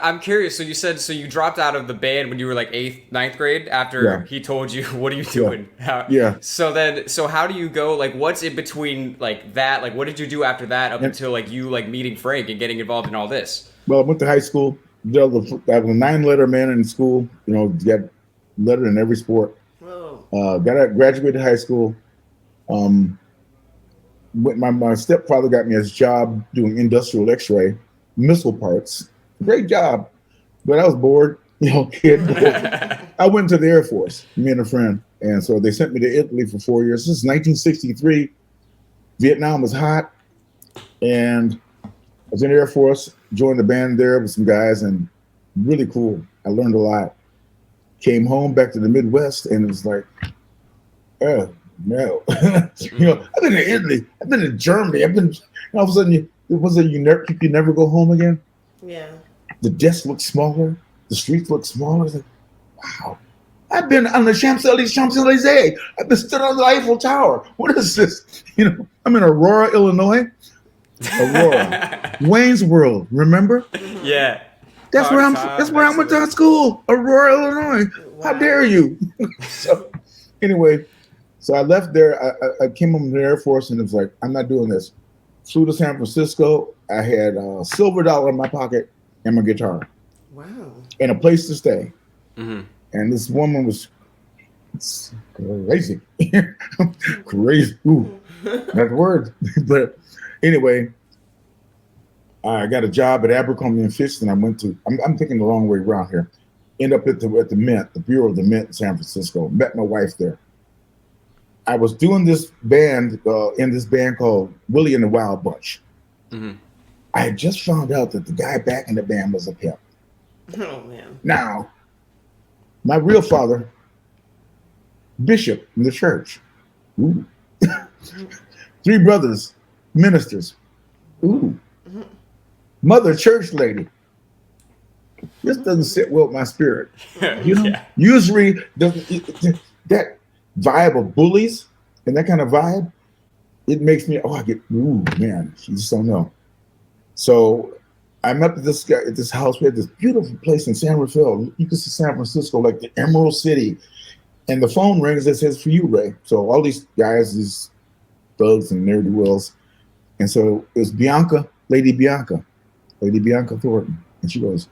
I'm curious. So you said you dropped out of the band when you were like eighth, ninth grade after Yeah, he told you, "What are you yeah, doing?" How, yeah. so how do you go? Like, what's in between like that? Like, what did you do after that up And until like you like meeting Frank and getting involved in all this? well, I went to high school. I was a 9 letter man in school. Got letter in every sport. Whoa. Graduated high school. Um, my stepfather got me a job doing industrial X-ray missile parts. Great job, but I was bored. Kid bored. I went to the Air Force, me and a friend, and so they sent me to Italy for 4 years. This is 1963. Vietnam was hot, and I was in the Air Force. Joined the band there with some guys, and really cool. I learned a lot. Came home back to the Midwest, and it was like, oh no. I've been to Italy. I've been to Germany. I've been. All of a sudden, you never go home again. Yeah. The desks look smaller. The streets look smaller. It's like, wow. I've been on the Champs-Élysées. I've been stood on the Eiffel Tower. What is this? I'm in Aurora, Illinois. Aurora, Wayne's World. Remember? Yeah. That's where Car I'm. That's top where I next went to to it. school. Aurora, Illinois. How Wow. dare you? So, anyway, so I left there. I came home to the Air Force, and it was like, I'm not doing this. Flew to San Francisco. I had a silver dollar in my pocket and my guitar Wow. and a place to stay. Hmm. And this woman was crazy, crazy. Ooh, that's the word. But anyway, I got a job at Abercrombie and Fitch, and I went to. I'm thinking the wrong way around here. End up at the Mint, the Bureau of the Mint in San Francisco. Met my wife there. I was doing this band in this band called Willie and the Wild Bunch. Hmm. I had just found out that the guy back in the band was a pimp. Oh man. Now, my real father, bishop in the church. Ooh. 3 brothers, ministers. Ooh. Mother, church lady. This doesn't sit well with my spirit. Yeah. Usually that vibe of bullies and that kind of vibe, it makes me, I get, ooh, man, you just don't know. So I'm up at this guy at this house. We had this beautiful place in San Rafael. You can see San Francisco like the Emerald City. And the phone rings that says for you, Ray. So all these guys, these thugs and ne'er do wells. And so it was Lady Bianca Thornton. And she goes,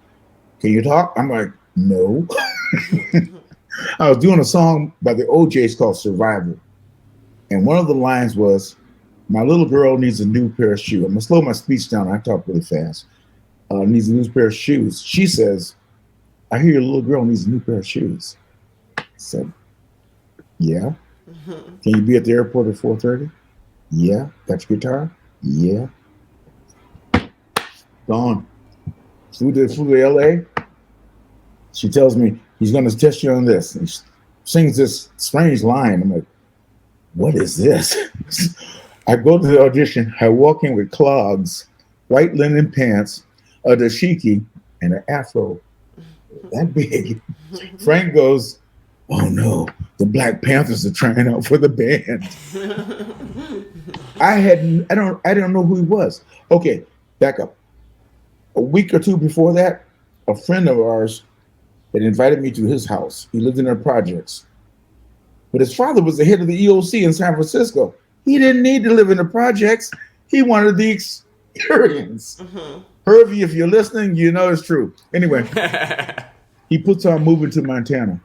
can you talk? I'm like, no. I was doing a song by the OJs called Survival. And one of the lines was, my little girl needs a new pair of shoes. I'm going to slow my speech down. I talk really fast. Needs a new pair of shoes. She says, I hear your little girl needs a new pair of shoes. I said, yeah. Can you be at the airport at 4:30? Yeah. Got your guitar? Yeah. Gone. Flew to LA. She tells me he's going to test you on this. And she sings this strange line. I'm like, what is this? I go to the audition. I walk in with clogs, white linen pants, a dashiki, and an afro that big. Frank goes, oh no, the Black Panthers are trying out for the band. I don't know who he was. Okay, back up. A week or two before that, a friend of ours had invited me to his house. He lived in their projects. But his father was the head of the EOC in San Francisco. He didn't need to live in the projects. He wanted the experience. Hervey, if you're listening, you know it's true. Anyway, he puts on moving to Montana.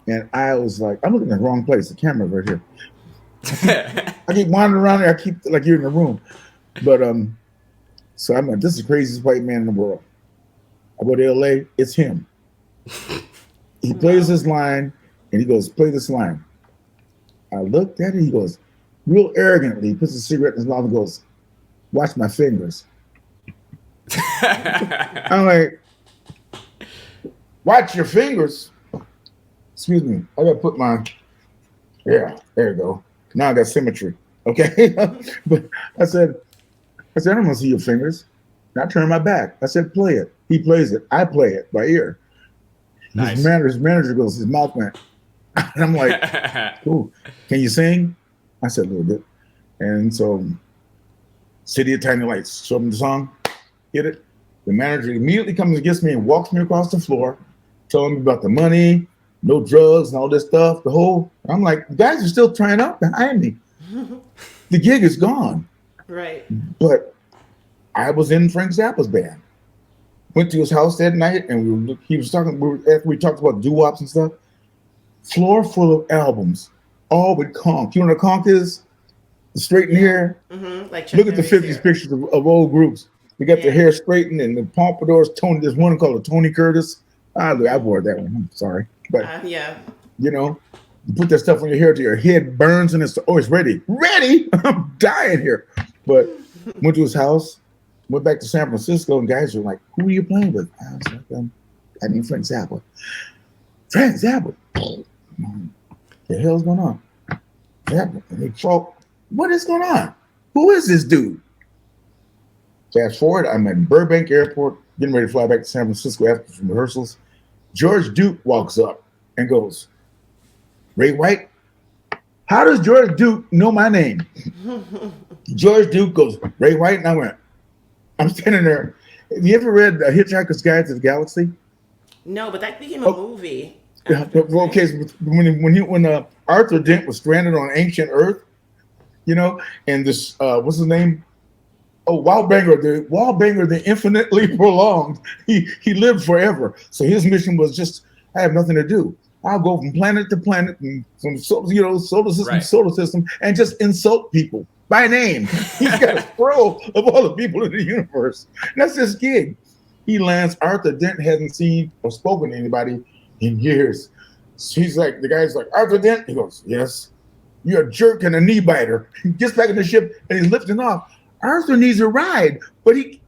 And I was like, I'm looking at the wrong place. The camera's right here. I keep wandering around there. I keep like you're in the room. But so I'm like, this is the craziest white man in the world. I go to LA, it's him. He plays this line and he goes, play this line. I looked at it, he goes, real arrogantly, he puts a cigarette in his mouth and goes, watch my fingers. I'm like, watch your fingers. Excuse me, I gotta put my, yeah, there you go. Now I got symmetry. Okay. But I said, I don't want to see your fingers. And I turned my back. I said, play it. He plays it. I play it by ear. Nice. His manager goes, his mouth went. And I'm like, cool. Can you sing? I said a little bit. And so, City of Tiny Lights, show him the song, hit it. The manager immediately comes and gets me and walks me across the floor, telling me about the money, no drugs and all this stuff. I'm like, the guys are still trying out behind me. The gig is gone. Right. But I was in Frank Zappa's band. Went to his house that night, and he was talking. After we talked about doo-wops and stuff, floor full of albums, all with conch. You know what a conch is? The straightened hair. Mm-hmm. Like look at the '50s pictures of old groups. They got their hair straightened and the pompadours. There's one called a Tony Curtis. I wore that one. I'm sorry, but yeah. You know, you put that stuff on your hair till your head burns and it's ready. Ready? I'm dying here. But went to his house. Went back to San Francisco, and guys were like, "Who are you playing with?" I was like, "I mean Frank Zappa." Frank Zappa. The hell's going on? Zappa. And they talk. What is going on? Who is this dude? Fast forward, I'm at Burbank Airport, getting ready to fly back to San Francisco after some rehearsals. George Duke walks up and goes, "Ray White, how does George Duke know my name?" George Duke goes, "Ray White," and I went, I'm standing there. Have you ever read Hitchhiker's Guide to the Galaxy? No, but that became a movie. Okay, so when Arthur Dent was stranded on ancient Earth, you know, and this what's his name? Oh, Wildbanger, the infinitely prolonged. He lived forever. So his mission was just, I have nothing to do. I'll go from planet to planet and from solar system to solar system and just insult people by name. He's got a scroll of all the people in the universe. And that's his gig. He lands. Arthur Dent hasn't seen or spoken to anybody in years. So he's like, the guy's like, "Arthur Dent?" He goes, "Yes." "You're a jerk and a knee biter." He gets back in the ship and he's lifting off. Arthur needs a ride, but he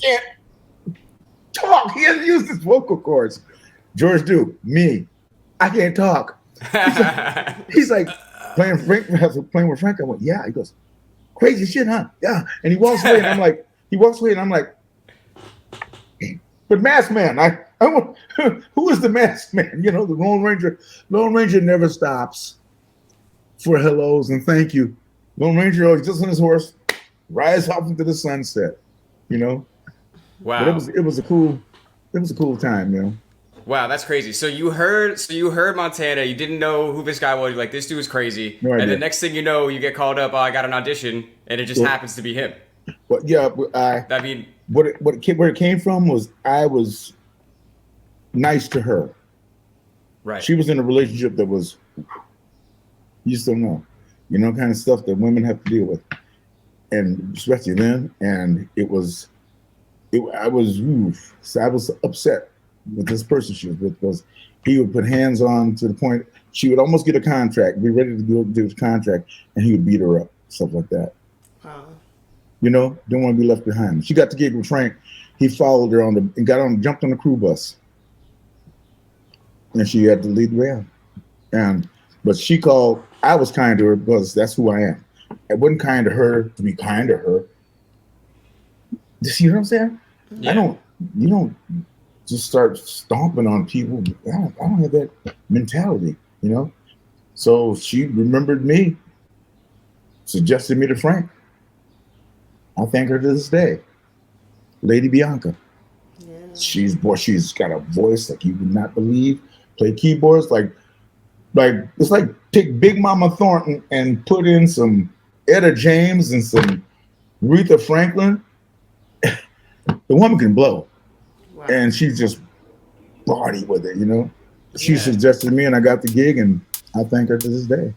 can't talk. He hasn't used his vocal cords. George Duke, me, I can't talk. He's like playing with Frank. I went, "Yeah." He goes, "Crazy shit, huh?" "Yeah." And he walks away, and I'm like, "But Masked Man, I want, who is the Masked Man?" You know, the Lone Ranger. Lone Ranger never stops for hellos and thank you. Lone Ranger always just on his horse, rides off into the sunset. You know. Wow. But it was a cool time, you know. Wow, that's crazy. So you heard Montana. You didn't know who this guy was. You're like, this dude's crazy. No idea. And the next thing you know, you get called up. "Oh, I got an audition," and it just happens to be him. But yeah, I mean, where it came from was I was nice to her. Right. She was in a relationship that was, you just don't know, kind of stuff that women have to deal with, and especially then. And I was upset with this person she was with, because he would put hands on to the point she would almost get a contract, be ready to go do his contract, and he would beat her up, stuff like that. Didn't want to be left behind. She got the gig with Frank. He followed her jumped on the crew bus, and she had to lead the band. But she called. I was kind to her because that's who I am. I wasn't kind to her to be kind to her. You see what I'm saying? Yeah. You don't just start stomping on people. I don't have that mentality, So she remembered me, suggested me to Frank. I thank her to this day. Lady Bianca. Yeah. She's got a voice like you would not believe. Play keyboards like it's like take Big Mama Thornton and put in some Etta James and some Aretha Franklin. The woman can blow. Wow. And she's just body with it, She suggested me and I got the gig, and I thank her to this day.